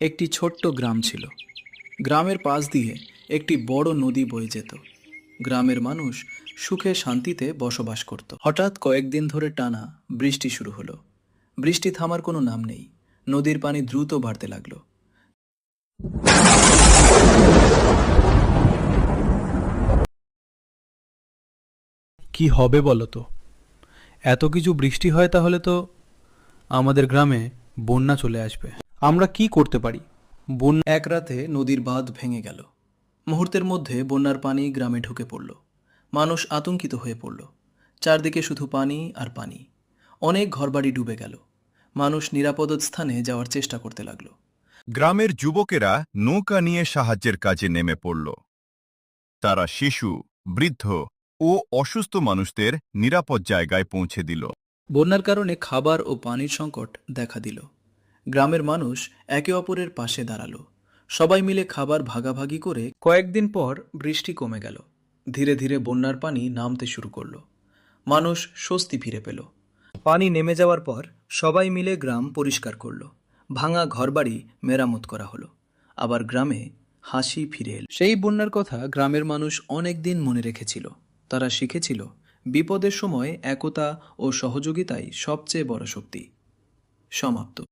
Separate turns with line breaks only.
একটি ছোট্ট গ্রাম ছিল। গ্রামের পাশ দিয়ে একটি বড় নদী বয়ে যেত। গ্রামের মানুষ সুখে শান্তিতে বসবাস করত। হঠাৎ কয়েকদিন ধরে টানা বৃষ্টি শুরু হলো। বৃষ্টি থামার কোনো নাম নেই। নদীর পানি দ্রুত বাড়তে লাগলো।
কি হবে বলো তো? এত কিছু বৃষ্টি হয় তাহলে তো আমাদের গ্রামে বন্যা চলে আসবে। আমরা কি করতে পারি? বন্যা
এক রাতে নদীর বাঁধ ভেঙে গেল। মুহূর্তের মধ্যে বন্যার পানি গ্রামে ঢুকে পড়ল। মানুষ আতঙ্কিত হয়ে পড়ল। চারদিকে শুধু পানি আর পানি। অনেক ঘরবাড়ি ডুবে গেল। মানুষ নিরাপদ স্থানে যাওয়ার চেষ্টা করতে লাগলো।
গ্রামের যুবকেরা নৌকা নিয়ে সাহায্যের কাজে নেমে পড়ল। তারা শিশু, বৃদ্ধ ও অসুস্থ মানুষদের নিরাপদ জায়গায় পৌঁছে দিল।
বন্যার কারণে খাবার ও পানির সংকট দেখা দিল। গ্রামের মানুষ একে অপরের পাশে দাঁড়ালো। সবাই মিলে খাবার ভাগাভাগি করে কয়েকদিন পর বৃষ্টি কমে গেল। ধীরে ধীরে বন্যার পানি নামতে শুরু করলো। মানুষ স্বস্তি ফিরে পেল। পানি নেমে যাওয়ার পর সবাই মিলে গ্রাম পরিষ্কার করলো। ভাঙা ঘরবাড়ি মেরামত করা হলো। আবার গ্রামে হাসি ফিরে এল। সেই বন্যার কথা গ্রামের মানুষ অনেক দিন মনে রেখেছিল। তারা শিখেছিল বিপদের সময় একতা ও সহযোগিতাই সবচেয়ে বড় শক্তি। সমাপ্ত।